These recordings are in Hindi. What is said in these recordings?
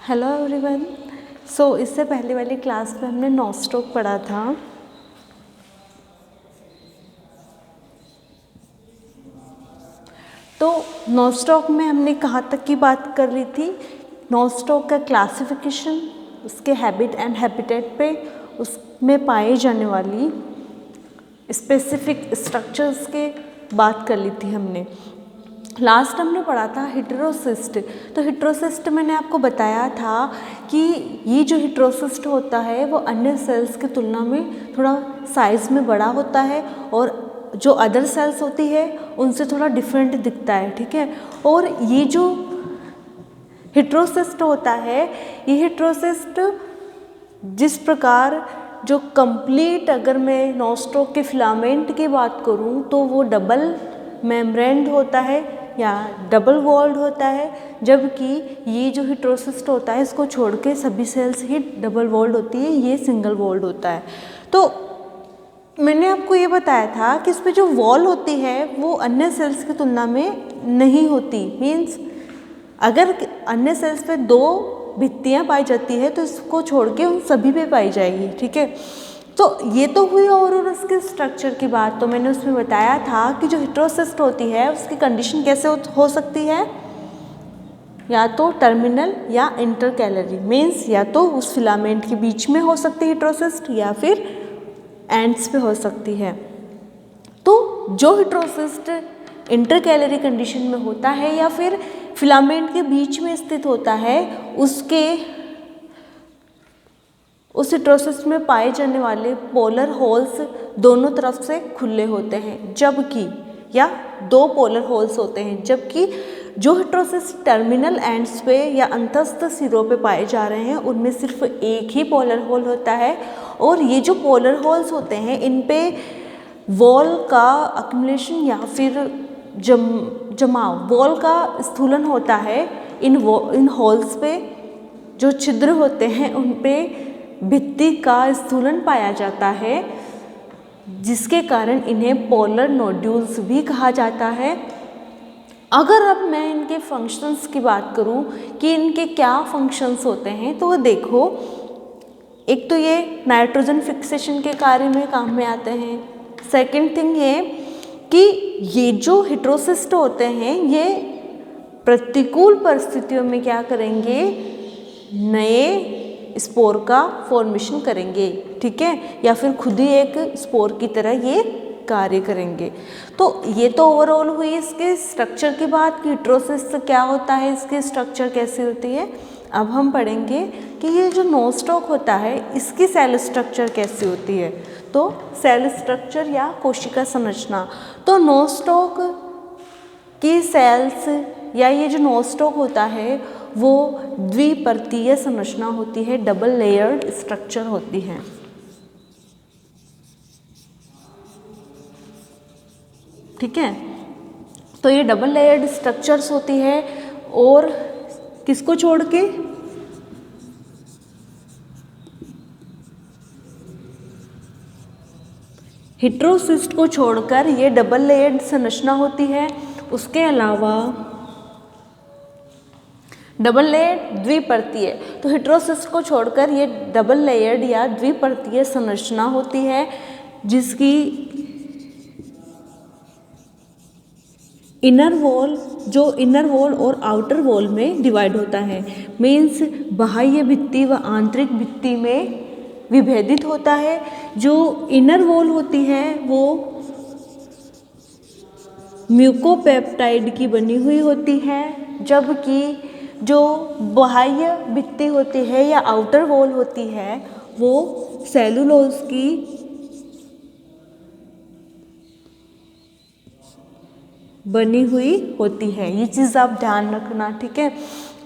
Hello everyone. इससे पहले वाली क्लास में हमने नॉस्टॉक पढ़ा था। तो नॉस्टॉक में हमने कहाँ तक की बात कर रही थी? नॉस्टॉक का क्लासिफिकेशन, उसके हैबिट एंड हैबिटेट पे, उसमें पाए जाने वाली स्पेसिफिक स्ट्रक्चर्स के बात कर ली थी हमने। लास्ट हमने पढ़ा था हेटेरोसिस्ट। तो हेटेरोसिस्ट मैंने आपको बताया था कि ये जो हेटेरोसिस्ट होता है वो अन्य सेल्स की तुलना में थोड़ा साइज़ में बड़ा होता है और जो अदर सेल्स होती है उनसे थोड़ा डिफरेंट दिखता है, ठीक है। और ये जो हेटेरोसिस्ट होता है, ये हेटेरोसिस्ट जिस प्रकार जो कंप्लीट, अगर मैं नॉस्टॉक के फिलामेंट की बात करूं तो वो डबल मेम्ब्रेन्ड होता है या डबल वॉल्ड होता है, जबकि ये जो हेटेरोसिस्ट होता है इसको छोड़ के सभी सेल्स ही डबल वॉल्ड होती है, ये सिंगल वॉल्ड होता है। तो मैंने आपको ये बताया था कि इस पर जो वॉल होती है वो अन्य सेल्स की तुलना में नहीं होती। मीन्स अगर अन्य सेल्स पे दो भित्तियाँ पाई जाती है तो इसको छोड़ के उन सभी पे पाई जाएगी, ठीक है। तो ये तो हुई और उसके स्ट्रक्चर की बात। तो मैंने उसमें बताया था कि जो हेटेरोसिस्ट होती है उसकी कंडीशन कैसे हो सकती है, या तो टर्मिनल या इंटरकैलरी। मीन्स या तो उस फिलामेंट के बीच में हो सकती है हेटेरोसिस्ट या फिर एंड्स पे हो सकती है। तो जो हेटेरोसिस्ट इंटरकैलरी कंडीशन में होता है या फिर फिलामेंट के बीच में स्थित होता है, उस हेटेरोसिस्ट में पाए जाने वाले पोलर होल्स दोनों तरफ से खुले होते हैं, जबकि या दो पोलर होल्स होते हैं, जबकि जो हेटेरोसिस्ट टर्मिनल एंड्स पे या अंतस्थ सिरों पे पाए जा रहे हैं उनमें सिर्फ एक ही पोलर होल होता है। और ये जो पोलर होल्स होते हैं इन पे वॉल का अक्यूमुलेशन या फिर जमाव, वॉल का स्थूलन होता है। इन होल्स पे जो छिद्र होते हैं उन पे भित्ति का स्थूलन पाया जाता है, जिसके कारण इन्हें पोलर नोड्यूल्स भी कहा जाता है। अगर अब मैं इनके फंक्शंस की बात करूं कि इनके क्या फंक्शंस होते हैं, तो देखो, एक तो ये नाइट्रोजन फिक्सेशन के कार्य में काम में आते हैं। सेकंड थिंग ये कि ये जो हेटेरोसिस्ट होते हैं ये प्रतिकूल परिस्थितियों में क्या करेंगे, नए स्पोर का फॉर्मेशन करेंगे, ठीक है, या फिर खुद ही एक स्पोर की तरह ये कार्य करेंगे। तो ये तो ओवरऑल हुई इसके स्ट्रक्चर की बात कि हेटेरोसिस्ट क्या होता है, इसकी स्ट्रक्चर कैसी होती है। अब हम पढ़ेंगे कि ये जो नॉस्टॉक होता है इसकी सेल स्ट्रक्चर कैसी होती है। तो सेल स्ट्रक्चर या कोशिका संरचना, तो नॉस्टॉक की सेल्स या ये जो नॉस्टॉक होता है वो द्विपर्तीय संरचना होती है, डबल लेयर्ड स्ट्रक्चर होती है, ठीक है। तो ये डबल लेयर्ड स्ट्रक्चर्स होती है और किसको छोड़ के, हेटेरोसिस्ट को छोड़कर ये डबल लेयर्ड संरचना होती है। उसके अलावा डबल लेयर्ड द्विपर्तीय, तो हेटेरोसिस्ट को छोड़कर ये डबल लेयर्ड या द्विपर्तीय संरचना होती है, जिसकी इनर वॉल और आउटर वॉल में डिवाइड होता है। मीन्स बाह्य भित्ति व आंतरिक भित्ति में विभेदित होता है। जो इनर वॉल होती है वो म्यूकोपेप्टाइड की बनी हुई होती है, जबकि जो बाह्य भित्ति होती है या आउटर वॉल होती है वो सेलुलोज की बनी हुई होती है। ये चीज़ आप ध्यान रखना, ठीक है।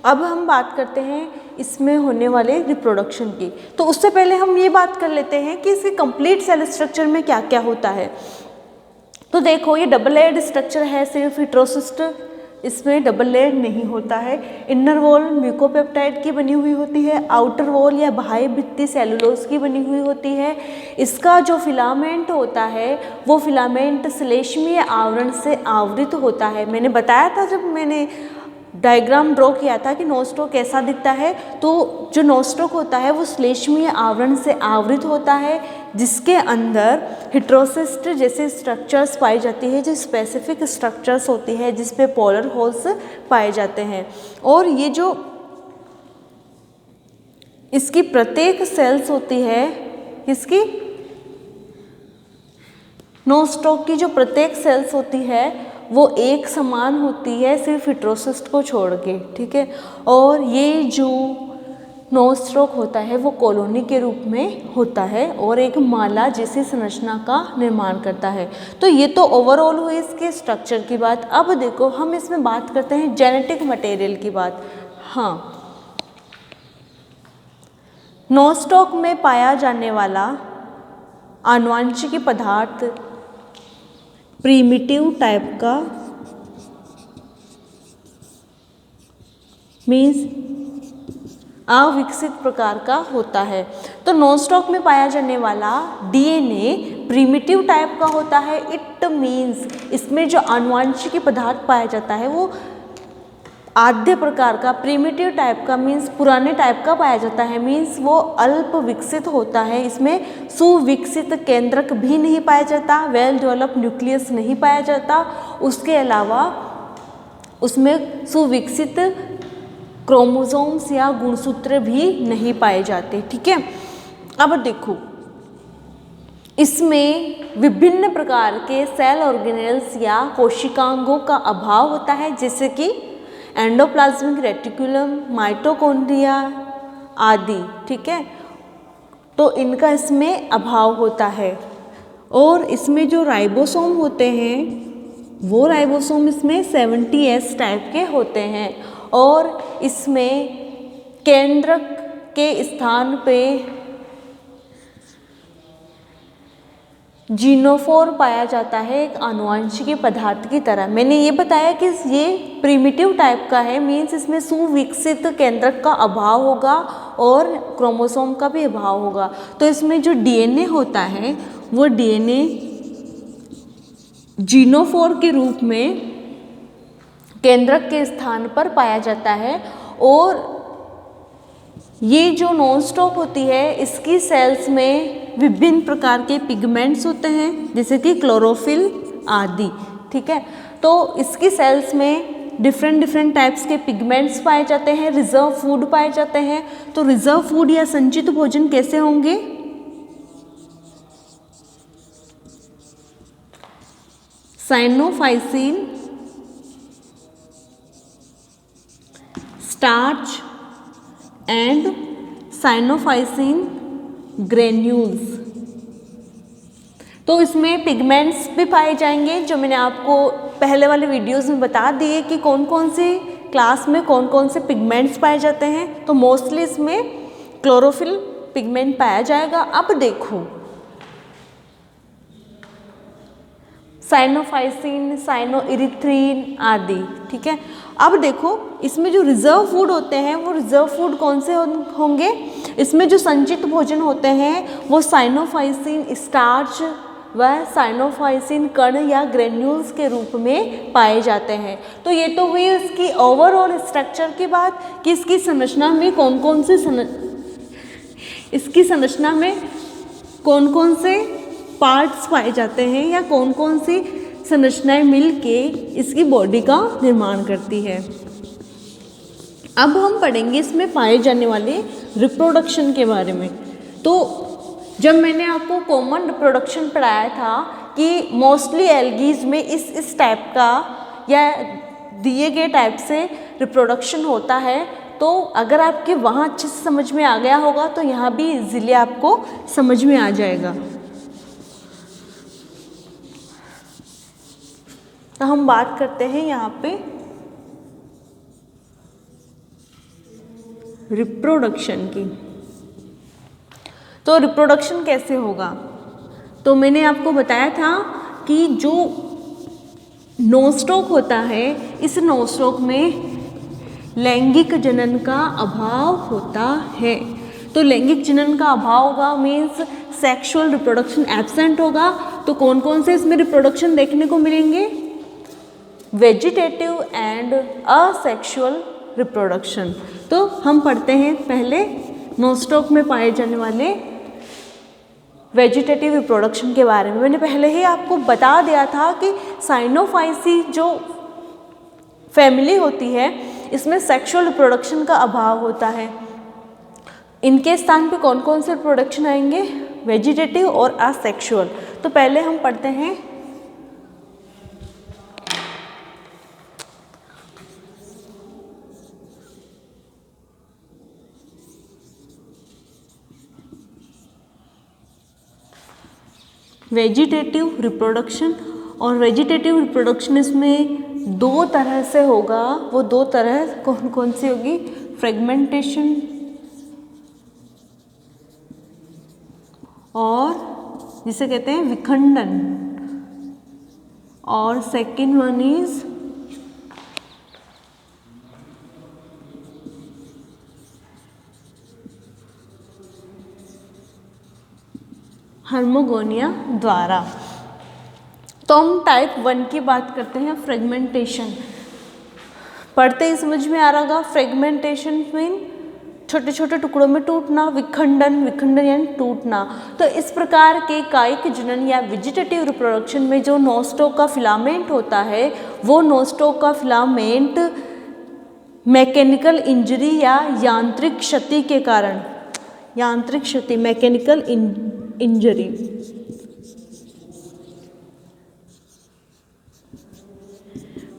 अब हम बात करते हैं इसमें होने वाले रिप्रोडक्शन की। तो उससे पहले हम ये बात कर लेते हैं कि इसके कंप्लीट सेल स्ट्रक्चर में क्या क्या होता है। तो देखो, ये डबल लेयर्ड स्ट्रक्चर है सिर्फ हेटेरोसिस्ट, इसमें डबल लेयर नहीं होता है। इनर वॉल म्यूकोपेप्टाइड की बनी हुई होती है, आउटर वॉल या बाह्य भित्ति सेलुलोज की बनी हुई होती है। इसका जो फिलामेंट होता है वो फिलामेंट श्लेष्मीय आवरण से आवृत होता है। मैंने बताया था जब मैंने डायग्राम ड्रॉ किया था कि नोस्टॉक कैसा दिखता है। तो जो नोस्टॉक होता है वो श्लेष्मीय आवरण से आवृत होता है, जिसके अंदर हेटेरोसिस्ट जैसे स्ट्रक्चर्स पाई जाती है, जो स्पेसिफिक स्ट्रक्चर्स होती है जिस पे पोलर होल्स पाए जाते हैं। और ये जो इसकी प्रत्येक सेल्स होती है, इसकी नोस्टॉक की जो प्रत्येक सेल्स होती है वो एक समान होती है, सिर्फ हेटेरोसिस्ट को छोड़ के, ठीक है। और ये जो नोस्टॉक होता है वो कॉलोनी के रूप में होता है और एक माला जैसी संरचना का निर्माण करता है। तो ये तो ओवरऑल हुई इसके स्ट्रक्चर की बात। अब देखो हम इसमें बात करते हैं जेनेटिक मटेरियल की बात। हाँ, नोस्टॉक में पाया जाने वाला आनुवंशिक पदार्थ प्रिमिटिव टाइप का मीन्स अविकसित प्रकार का होता है। तो नोस्टॉक में पाया जाने वाला डीएनए प्रिमिटिव टाइप का होता है। इट मीन्स इसमें जो आनुवंशिक पदार्थ पाया जाता है वो आद्य प्रकार का, प्रिमिटिव टाइप का मीन्स पुराने टाइप का पाया जाता है, मीन्स वो अल्प विकसित होता है। इसमें सुविकसित केंद्रक भी नहीं पाया जाता, वेल डेवलप्ड न्यूक्लियस नहीं पाया जाता, उसके अलावा उसमें सुविकसित क्रोमोसोम्स या गुणसूत्र भी नहीं पाए जाते, ठीक है। अब देखो इसमें विभिन्न प्रकार के सेल ऑर्गेनेल्स या कोशिकांगों का अभाव होता है, जैसे कि एंडोप्लाज्मिक रेटिकुलम, माइटोकॉन्ड्रिया आदि, ठीक है। तो इनका इसमें अभाव होता है। और इसमें जो राइबोसोम होते हैं वो राइबोसोम इसमें 70S टाइप के होते हैं। और इसमें केंद्रक के स्थान पे जीनोफोर पाया जाता है, एक आनुवंशिक पदार्थ की तरह। मैंने ये बताया कि ये प्रिमिटिव टाइप का है, मीन्स इसमें सुविकसित केंद्रक का अभाव होगा और क्रोमोसोम का भी अभाव होगा। तो इसमें जो डीएनए होता है वो डीएनए जीनोफोर के रूप में केंद्रक के स्थान पर पाया जाता है। और ये जो नोस्टॉक होती है इसकी सेल्स में विभिन्न प्रकार के पिगमेंट्स होते हैं, जैसे कि क्लोरोफिल आदि, ठीक है। तो इसकी सेल्स में डिफरेंट टाइप्स के पिगमेंट्स पाए जाते हैं, रिजर्व फूड पाए जाते हैं। तो रिजर्व फूड या संचित भोजन कैसे होंगे? Cyanophycin, starch and cyanophycin granules. तो इसमें पिगमेंट्स भी पाए जाएंगे, जो मैंने आपको पहले वाले वीडियोस में बता दिए कि कौन कौन सी क्लास में कौन कौन से पिगमेंट्स पाए जाते हैं। तो मोस्टली इसमें क्लोरोफिल पिगमेंट पाया जाएगा। अब देखो साइनोफाइसिन, साइनोइरिथ्रिन आदि, ठीक है। अब देखो इसमें जो रिजर्व फूड होते हैं वो रिजर्व फूड कौन से होंगे? इसमें जो संचित भोजन होते हैं वो साइनोफाइसिन, स्टार्च व साइनोफाइसिन कण या ग्रेन्यूल्स के रूप में पाए जाते हैं। तो ये तो हुई उसकी ओवरऑल स्ट्रक्चर की बात कि इसकी संरचना में कौन कौन से पार्ट्स पाए जाते हैं या कौन कौन सी संरचनाएं मिलके इसकी बॉडी का निर्माण करती है। अब हम पढ़ेंगे इसमें पाए जाने वाले रिप्रोडक्शन के बारे में। तो जब मैंने आपको कॉमन रिप्रोडक्शन पढ़ाया था कि मोस्टली एल्गीज में इस टाइप का या दिए गए टाइप से रिप्रोडक्शन होता है, तो अगर आपके वहाँ अच्छे से समझ में आ गया होगा तो यहाँ भी इजीली आपको समझ में आ जाएगा। तो हम बात करते हैं यहाँ पे रिप्रोडक्शन की। तो रिप्रोडक्शन कैसे होगा? तो मैंने आपको बताया था कि जो नोस्टॉक होता है, इस नोस्टॉक में लैंगिक जनन का अभाव होता है। तो लैंगिक जनन का अभाव होगा मीन्स सेक्सुअल रिप्रोडक्शन एब्सेंट होगा। तो कौन कौन से इसमें रिप्रोडक्शन देखने को मिलेंगे? Vegetative and asexual reproduction. तो हम पढ़ते हैं पहले नोस्टॉक में पाए जाने वाले वेजिटेटिव रिप्रोडक्शन के बारे में। मैंने पहले ही आपको बता दिया था कि साइनोफाइसी जो फैमिली होती है इसमें सेक्सुअल रिप्रोडक्शन का अभाव होता है। इनके स्थान पे कौन कौन से रिप्रोडक्शन आएंगे? वेजिटेटिव और असेक्सुअल। तो पहले हम पढ़ते हैं वेजिटेटिव रिप्रोडक्शन। और वेजिटेटिव रिप्रोडक्शन इसमें दो तरह से होगा। वो दो तरह कौन कौन सी होगी? फ्रेगमेंटेशन और जिसे कहते हैं विखंडन, और सेकेंड वन इज हार्मोगोनिया द्वारा। तो हम टाइप 1 की बात करते हैं, फ्रेगमेंटेशन। पढ़ते ही समझ में आ रहा होगा, फ्रेगमेंटेशन मीन छोटे छोटे टुकड़ों में टूटना, विखंडन, विखंडन यानी टूटना। तो इस प्रकार के कायिक जनन या वेजिटेटिव रिप्रोडक्शन में जो नोस्टॉक का फिलामेंट होता है वो नोस्टॉक का फिलामेंट मैकेनिकल इंजरी या यांत्रिक क्षति के कारण, यांत्रिक क्षति मैकेनिकल इंजरी,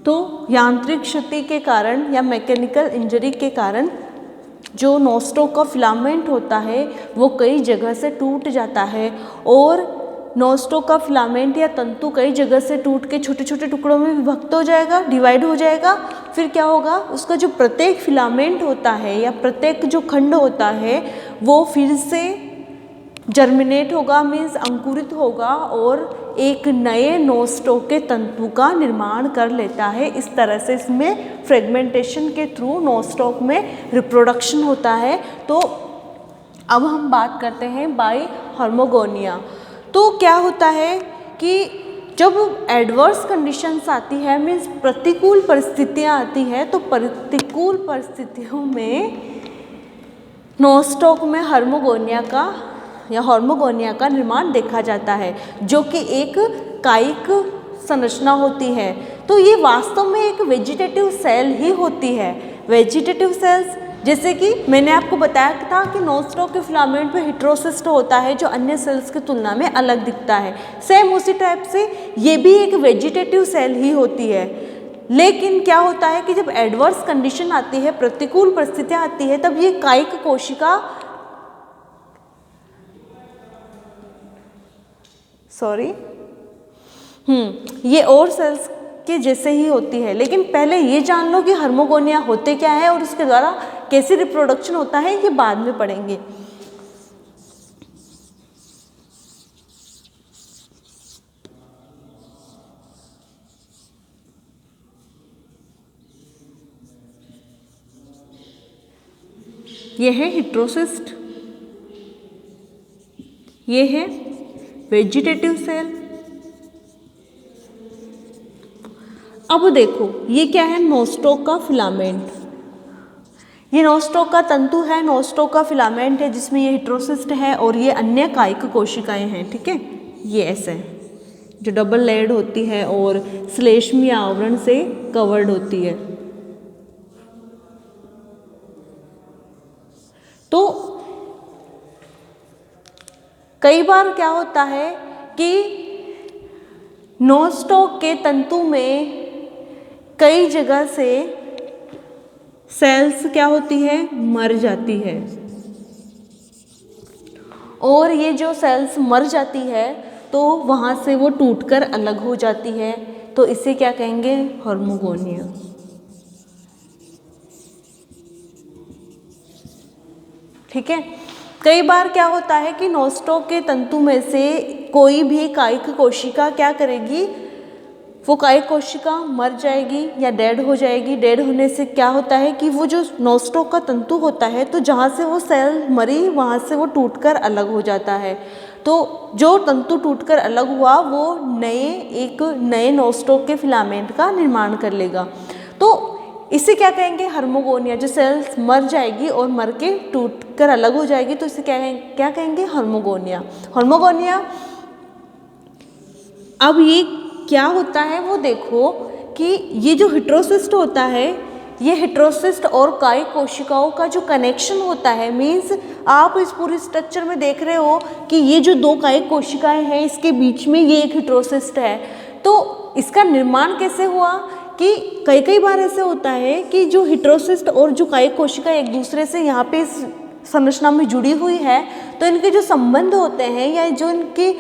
तो यांत्रिक क्षति के कारण या मैकेनिकल इंजरी के कारण जो नोस्टॉक का फिलामेंट होता है वो कई जगह से टूट जाता है। और नोस्टॉक का फिलामेंट या तंतु कई जगह से टूट के छोटे छोटे टुकड़ों में विभक्त हो जाएगा, डिवाइड हो जाएगा। फिर क्या होगा? उसका जो प्रत्येक फिलामेंट होता है या प्रत्येक जो खंड होता है वो फिर से जर्मिनेट होगा, मीन्स अंकुरित होगा और एक नए नोस्टॉक के तंतु का निर्माण कर लेता है। इस तरह से इसमें फ्रेगमेंटेशन के थ्रू नोस्टॉक में रिप्रोडक्शन होता है। तो अब हम बात करते हैं बाय हार्मोगोनिया। तो क्या होता है कि जब एडवर्स कंडीशंस आती है, मीन्स प्रतिकूल परिस्थितियाँ आती है, तो प्रतिकूल परिस्थितियों में नोस्टॉक में हार्मोगोनिया का निर्माण देखा जाता है, जो कि एक कायिक संरचना होती है। तो ये वास्तव में एक वेजिटेटिव सेल ही होती है। वेजिटेटिव सेल्स, जैसे कि मैंने आपको बताया था कि नोस्टॉक के फिलामेंट पे हेटेरोसिस्ट होता है जो अन्य सेल्स की तुलना में अलग दिखता है। सेम उसी टाइप से ये भी एक वेजिटेटिव सेल ही होती है। लेकिन क्या होता है कि जब एडवर्स कंडीशन आती है, प्रतिकूल परिस्थितियाँ आती है, तब ये कायिक कोशिका ये और सेल्स के जैसे ही होती है। लेकिन पहले ये जान लो कि हार्मोगोनिया होते क्या है और उसके द्वारा कैसे रिप्रोडक्शन होता है, ये बाद में पढ़ेंगे। ये है हेटेरोसिस्ट, ये है वेजिटेटिव सेल। अब देखो ये क्या है? नोस्टॉक का फिलामेंट। ये नोस्टॉक का तंतु है, नोस्टॉक का फिलामेंट है जिसमें ये हेटेरोसिस्ट है और ये अन्य कायिक कोशिकाएं हैं। ठीक है, ये ऐसे जो डबल लेयर्ड होती है और श्लेष्मीय आवरण से कवर्ड होती है। तो कई बार क्या होता है कि नोस्टॉक के तंतु में कई जगह से सेल्स क्या होती है? मर जाती है। और ये जो सेल्स मर जाती है तो वहाँ से वो टूटकर अलग हो जाती है, तो इसे क्या कहेंगे? हार्मोगोनिया। ठीक है, कई बार क्या होता है कि नोस्टॉक के तंतु में से कोई भी कायिक कोशिका क्या करेगी? वो कायिक कोशिका मर जाएगी या डेड हो जाएगी। डेड होने से क्या होता है कि वो जो नोस्टॉक का तंतु होता है, तो जहाँ से वो सेल मरी वहाँ से वो टूटकर अलग हो जाता है। तो जो तंतु टूटकर अलग हुआ वो एक नए नोस्टॉक के फिलामेंट का निर्माण कर लेगा। तो इसे क्या कहेंगे, हार्मोगोनिया। जो सेल्स मर जाएगी और मर के टूटकर अलग हो जाएगी तो इसे क्या कहेंगे, हार्मोगोनिया। हार्मोगोनिया। अब ये क्या होता है वो देखो कि ये जो हेटेरोसिस्ट होता है, ये हेटेरोसिस्ट और कायिक कोशिकाओं का जो कनेक्शन होता है, मीन्स आप इस पूरे स्ट्रक्चर में देख रहे हो कि ये जो दो कायिक कोशिकाएं हैं इसके बीच में ये एक हेटेरोसिस्ट है। तो इसका निर्माण कैसे हुआ कि कई बार ऐसे होता है कि जो हेटेरोसिस्ट और जो कायिक कोशिका एक दूसरे से यहाँ पे इस संरचना में जुड़ी हुई है, तो इनके जो संबंध होते हैं या जो इनके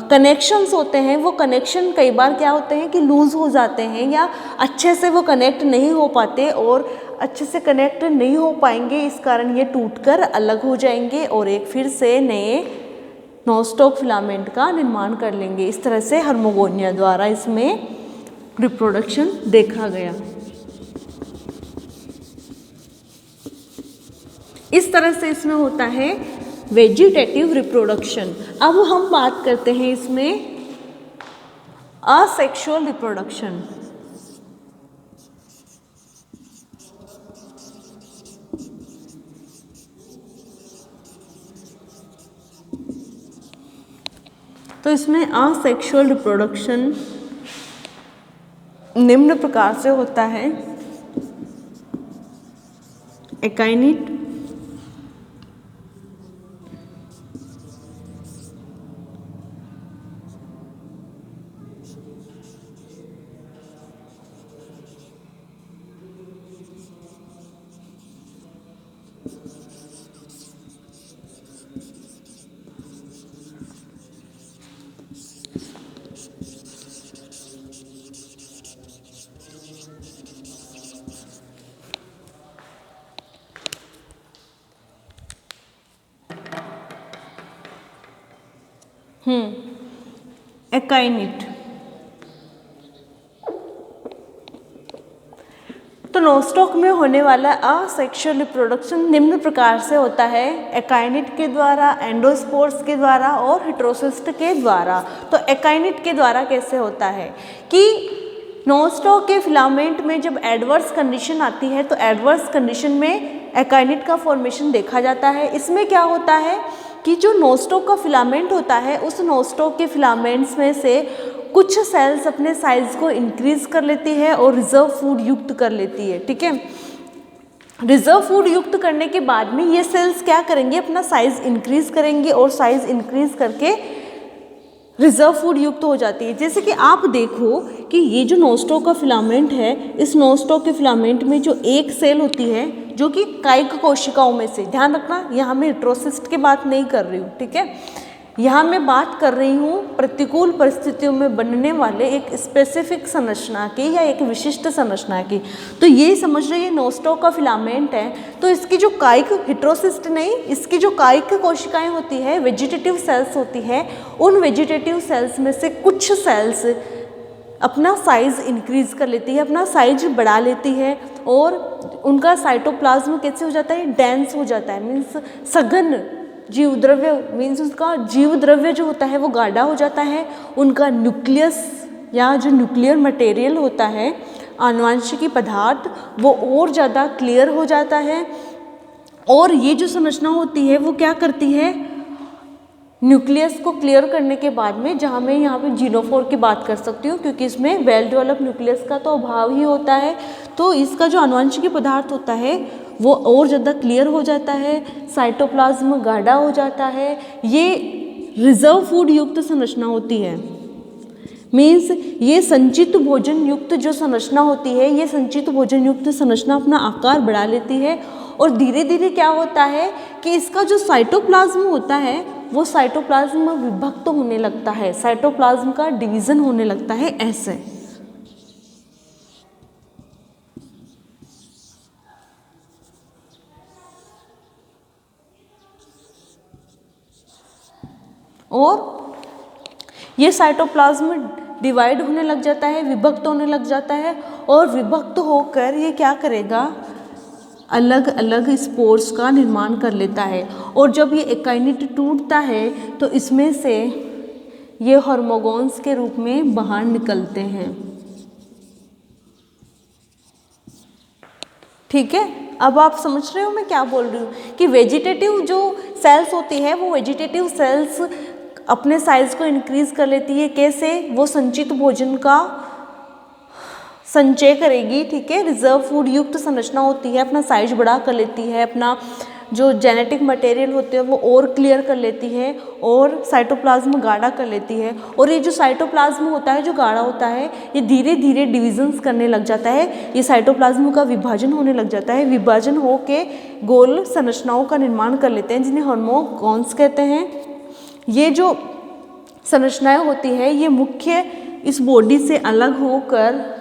कनेक्शंस होते हैं वो कनेक्शन कई बार क्या होते हैं कि लूज़ हो जाते हैं या अच्छे से वो कनेक्ट नहीं हो पाते, और अच्छे से कनेक्ट नहीं हो पाएंगे, इस कारण ये टूटकर अलग हो जाएंगे और एक फिर से नए नोस्टॉक फिलामेंट का निर्माण कर लेंगे। इस तरह से हार्मोगोनिया द्वारा इसमें रिप्रोडक्शन देखा गया। इस तरह से इसमें होता है वेजिटेटिव रिप्रोडक्शन। अब हम बात करते हैं इसमें असेक्सुअल रिप्रोडक्शन। तो इसमें असेक्सुअल रिप्रोडक्शन निम्न प्रकार से होता है। एकाइनिट, एकाइनिट। तो नोस्टॉक में होने वाला असेक्सुअल रिप्रोडक्शन निम्न प्रकार से होता है। एकाइनिट के द्वारा, एंडोस्पोर्स के द्वारा और हेटेरोसिस्ट के द्वारा। तो एकाइनिट के द्वारा कैसे होता है कि नोस्टॉक के फिलामेंट में जब एडवर्स कंडीशन आती है तो एडवर्स कंडीशन में एकाइनिट का फॉर्मेशन देखा जाता है। इसमें क्या होता है कि जो नोस्टॉक का फिलामेंट होता है उस नोस्टॉक के फिलामेंट्स में से कुछ सेल्स अपने साइज को इंक्रीज कर लेती है और रिजर्व फूड युक्त कर लेती है। ठीक है, रिजर्व फूड युक्त करने के बाद में ये सेल्स क्या करेंगे, अपना साइज इंक्रीज करेंगे और साइज इंक्रीज करके रिजर्व फूड युक्त हो जाती है। जैसे कि आप देखो कि ये जो नोस्टॉक का फिलामेंट है, इस नोस्टॉक के फिलामेंट में जो एक सेल होती है जो कि कायिक कोशिकाओं में से, ध्यान रखना यहाँ मैं हेटेरोसिस्ट की बात नहीं कर रही हूँ, ठीक है, यहाँ मैं बात कर रही हूँ प्रतिकूल परिस्थितियों में बनने वाले एक स्पेसिफिक संरचना की या एक विशिष्ट संरचना की। तो ये समझ रहे, ये नोस्टॉक का फिलामेंट है, तो इसकी जो कायिक, हेटेरोसिस्ट नहीं, इसकी जो कायिक कोशिकाएं होती है, वेजिटेटिव सेल्स होती है, उन वेजिटेटिव सेल्स में से कुछ सेल्स अपना साइज इंक्रीज कर लेती है, अपना साइज बढ़ा लेती है और उनका साइटोप्लाज्म कैसे हो जाता है, डेंस हो जाता है, मीन्स सघन जीव द्रव्य, मीन्स उसका जीव द्रव्य जो होता है वो गाढ़ा हो जाता है। उनका न्यूक्लियस या जो न्यूक्लियर मटेरियल होता है, आनुवंशिकी पदार्थ, वो और ज़्यादा क्लियर हो जाता है। और ये जो संरचना होती है वो क्या करती है, न्यूक्लियस को क्लियर करने के बाद में, जहाँ मैं यहाँ पे जीनोफोर की बात कर सकती हूँ क्योंकि इसमें वेल डेवलप न्यूक्लियस का तो अभाव ही होता है, तो इसका जो आनुवंशिकी पदार्थ होता है वो और ज़्यादा क्लियर हो जाता है, साइटोप्लाज्म गाढ़ा हो जाता है। ये रिजर्व फूड युक्त संरचना होती है, मीन्स ये संचित भोजन युक्त जो संरचना होती है, ये संचित भोजन युक्त संरचना अपना आकार बढ़ा लेती है और धीरे धीरे क्या होता है कि इसका जो साइटोप्लाज्म होता है वो साइटोप्लाज्म विभक्त होने लगता है, साइटोप्लाज्म का डिवीजन होने लगता है ऐसे। और ये साइटोप्लाज्म डिवाइड होने लग जाता है, विभक्त होने लग जाता है और विभक्त होकर ये क्या करेगा, अलग अलग स्पोर्स का निर्माण कर लेता है। और जब ये एकाइनिट टूटता है तो इसमें से ये हार्मोगोन्स के रूप में बाहर निकलते हैं। ठीक है, अब आप समझ रहे हो मैं क्या बोल रही हूँ कि वेजिटेटिव जो सेल्स होती है वो वेजिटेटिव सेल्स अपने साइज को इंक्रीज कर लेती है। कैसे? वो संचित भोजन का संचय करेगी। ठीक है, रिजर्व फूड युक्त संरचना होती है, अपना साइज बड़ा कर लेती है, अपना जो जेनेटिक मटेरियल होते हैं वो और क्लियर कर लेती है और साइटोप्लाज्म गाढ़ा कर लेती है। और ये जो साइटोप्लाज्म होता है जो गाढ़ा होता है ये धीरे धीरे डिविजन्स करने लग जाता है, ये साइटोप्लाज्म का विभाजन होने लग जाता है। विभाजन हो के गोल संरचनाओं का निर्माण कर लेते हैं जिन्हें हार्मोगोन्स कहते हैं। ये जो संरचनाएं होती है ये मुख्य इस बॉडी से अलग होकर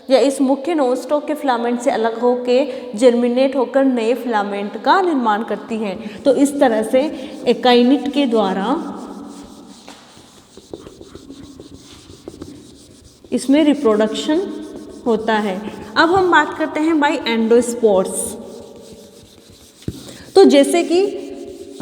या इस मुख्य नोस्टॉक के फिलामेंट से अलग होके जर्मिनेट होकर नए फिलामेंट का निर्माण करती हैं। तो इस तरह से एकाइनिट के द्वारा इसमें रिप्रोडक्शन होता है। अब हम बात करते हैं बाय एंडोस्पोर्स। तो जैसे कि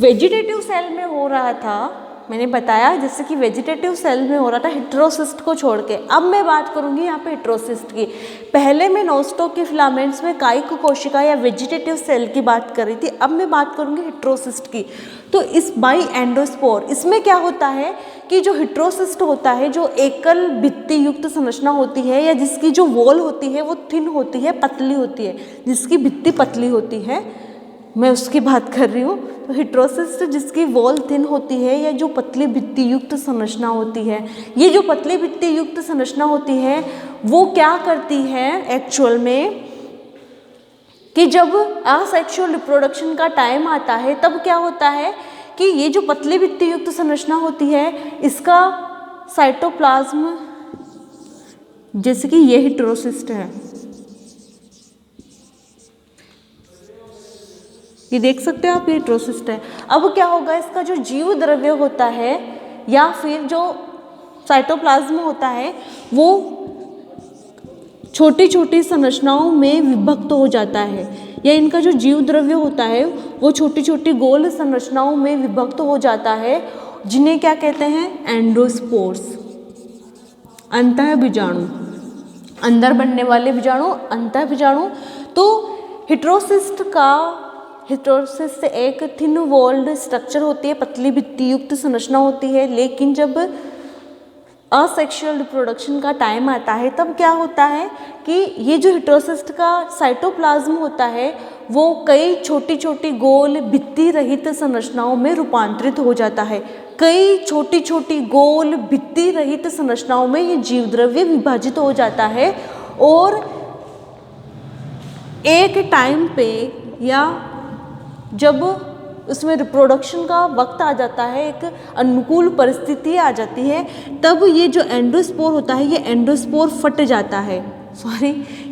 वेजिटेटिव सेल में हो रहा था, मैंने बताया जैसे कि वेजिटेटिव सेल में हो रहा था हेटेरोसिस्ट को छोड़ के। अब मैं बात करूंगी यहाँ पे हेटेरोसिस्ट की। पहले मैं नोस्टॉक के फिलामेंट्स में कायिक कोशिका या वेजिटेटिव सेल की बात कर रही थी, अब मैं बात करूंगी हेटेरोसिस्ट की। तो इस बाई एंडोस्पोर इसमें क्या होता है कि जो हेटेरोसिस्ट होता है, जो एकल भित्ति युक्त संरचना होती है या जिसकी जो वॉल होती है वो थिन होती है, पतली होती है, जिसकी भित्ति पतली होती है, मैं उसकी बात कर रही हूँ। तो हेटेरोसिस्ट जिसकी वॉल थिन होती है या जो पतली भित्ति युक्त संरचना होती है, ये जो पतली भित्ति युक्त संरचना होती है वो क्या करती है एक्चुअल में कि जब असेक्सुअल रिप्रोडक्शन का टाइम आता है तब क्या होता है कि ये जो पतली भित्ति युक्त संरचना होती है इसका साइटोप्लाज्म, जैसे कि ये हेटेरोसिस्ट है, ये देख सकते हो आप, ये हेटेरोसिस्ट है। अब क्या होगा, इसका जो जीव द्रव्य होता है या फिर जो साइटोप्लाज्म होता है वो छोटी छोटी संरचनाओं में विभक्त हो जाता है, या इनका जो जीव द्रव्य होता है वो छोटी छोटी गोल संरचनाओं में विभक्त हो जाता है, जिन्हें क्या कहते हैं? एंडोस्पोर्स, अंतः बीजाणु, अंदर बनने वाले बीजाणु, अंतः बीजाणु। तो हेटेरोसिस्ट से एक थिन वॉल्ड स्ट्रक्चर होती है, पतली भित्ति युक्त संरचना होती है, लेकिन जब असेक्सुअल रिप्रोडक्शन का टाइम आता है तब क्या होता है कि ये जो हेटेरोसिस्ट का साइटोप्लाज्म होता है वो कई छोटी छोटी गोल भित्ति रहित संरचनाओं में रूपांतरित हो जाता है। कई छोटी छोटी गोल भित्ति रहित संरचनाओं में ये जीव द्रव्य विभाजित हो जाता है और एक टाइम पे या जब उसमें रिप्रोडक्शन का वक्त आ जाता है, एक अनुकूल परिस्थिति आ जाती है, तब ये जो एंडोस्पोर होता है ये एंडोस्पोर फट जाता है।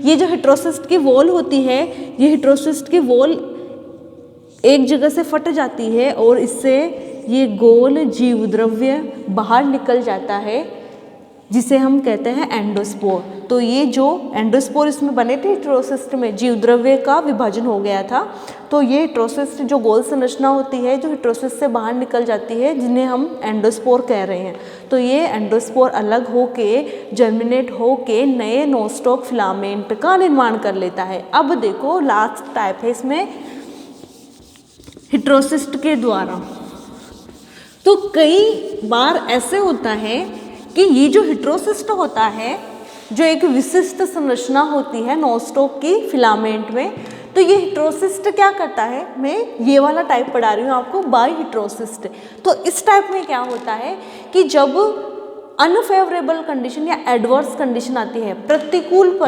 ये जो हेटेरोसिस्ट की वॉल होती है, ये हेटेरोसिस्ट की वॉल एक जगह से फट जाती है और इससे ये गोल जीव द्रव्य बाहर निकल जाता है, जिसे हम कहते हैं एंडोस्पोर। तो ये जो एंडोस्पोर इसमें बने थे हेटेरोसिस्ट में, जीव द्रव्य का विभाजन हो गया था। तो ये हेटेरोसिस्ट जो गोल संरचना होती है जो हेटेरोसिस्ट से बाहर निकल जाती है, जिन्हें हम एंडोस्पोर कह रहे हैं। तो ये एंडोस्पोर अलग होके जर्मिनेट होके नए नोस्टॉक फिलामेंट का निर्माण कर लेता है। अब देखो लास्ट टाइप है इसमें हेटेरोसिस्ट के द्वारा। तो कई बार ऐसे होता है कि ये जो हेटेरोसिस्ट होता है, जो एक विशिष्ट संरचना होती है नोस्टॉक की फिलामेंट में, तो ये हेटेरोसिस्ट क्या करता है, मैं ये वाला टाइप पढ़ा रही हूँ आपको, बाई हेटेरोसिस्ट। तो इस टाइप में क्या होता है कि जब अनफेवरेबल कंडीशन या एडवर्स कंडीशन आती है, प्रतिकूल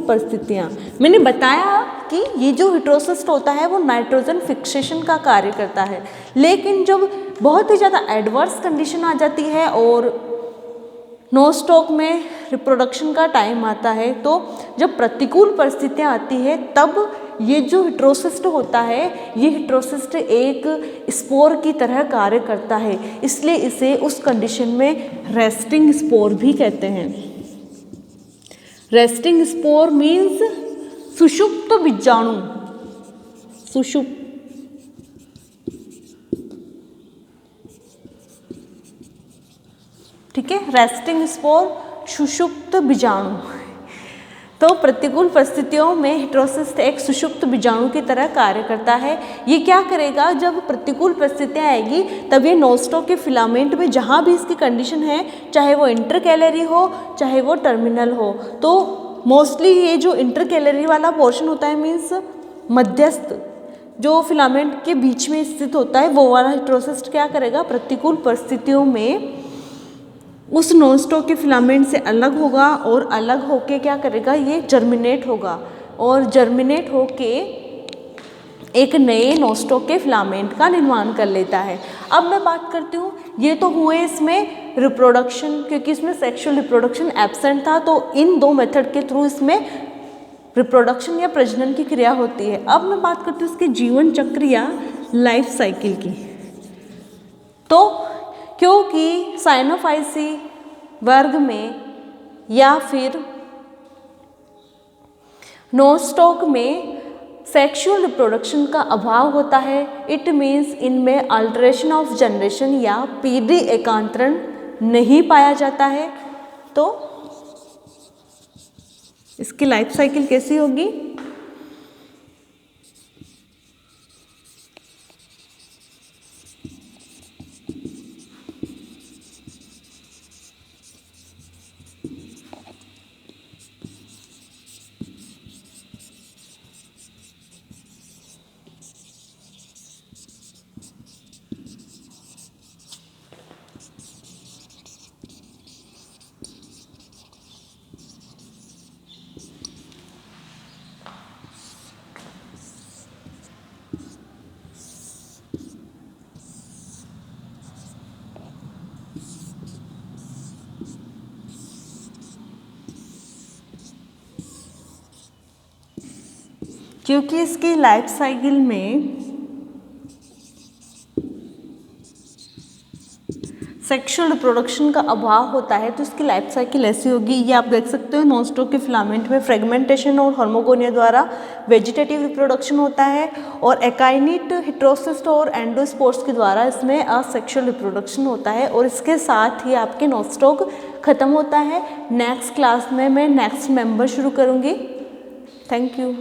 परिस्थितियाँ, मैंने बताया कि ये जो हेटेरोसिस्ट होता है वो नाइट्रोजन फिक्सेशन का कार्य करता है, लेकिन जब बहुत ही ज़्यादा एडवर्स कंडीशन आ जाती है और नोस्टॉक में रिप्रोडक्शन का टाइम आता है, तो जब प्रतिकूल परिस्थितियाँ आती है तब ये जो हेटेरोसिस्ट होता है, ये हेटेरोसिस्ट एक स्पोर की तरह कार्य करता है, इसलिए इसे उस कंडीशन में रेस्टिंग स्पोर भी कहते हैं। रेस्टिंग स्पोर मीन्स सुषुप्त बीजाणु, सुषुप्त, ठीक है, रेस्टिंग स्पोर सुषुप्त बीजाणु। तो प्रतिकूल परिस्थितियों में हेटेरोसिस्ट एक सुषुप्त बीजाणु की तरह कार्य करता है। ये क्या करेगा, जब प्रतिकूल परिस्थितियाँ आएगी तब ये नोस्टॉक के फिलामेंट में जहाँ भी इसकी कंडीशन है, चाहे वो इंटरकैलरी हो चाहे वो टर्मिनल हो, तो मोस्टली ये जो इंटरकैलरी वाला पोर्शन होता है, मीन्स मध्यस्थ जो फिलामेंट के बीच में स्थित होता है, वो वाला हेटेरोसिस्ट क्या करेगा, प्रतिकूल परिस्थितियों में उस नॉनस्टॉक के फिलामेंट से अलग होगा और अलग होके क्या करेगा, ये जर्मिनेट होगा और जर्मिनेट होके एक नए नॉनस्टॉक के फिलामेंट का निर्माण कर लेता है। अब मैं बात करती हूँ, ये तो हुए इसमें रिप्रोडक्शन, क्योंकि इसमें सेक्सुअल रिप्रोडक्शन एब्सेंट था, तो इन दो मेथड के थ्रू इसमें रिप्रोडक्शन या प्रजनन की क्रिया होती है। अब मैं बात करती हूँ इसके जीवन चक्र या लाइफ साइकिल की। तो क्योंकि साइनोफाइसी वर्ग में या फिर नोस्टॉक में सेक्सुअल रिप्रोडक्शन का अभाव होता है, इट मीन्स इनमें अल्टरेशन ऑफ जनरेशन या पीढ़ी एकांतरण नहीं पाया जाता है। तो इसकी लाइफ साइकिल कैसी होगी, क्योंकि इसकी लाइफ साइकिल में सेक्सुअल रिप्रोडक्शन का अभाव होता है, तो इसकी लाइफ साइकिल ऐसी होगी। ये आप देख सकते हो, नॉनस्टॉक के फिलामेंट में फ्रेगमेंटेशन और हार्मोगोनिया द्वारा वेजिटेटिव रिप्रोडक्शन होता है और एकाइनिट, हेटेरोसिस्ट और एंडोस्पोर्स के द्वारा इसमें असेक्सुअल रिप्रोडक्शन होता है और इसके साथ ही आपके नॉनस्टॉक खत्म होता है। नेक्स्ट क्लास में मैं नेक्स्ट मेंबर शुरू करूँगी। Thank you.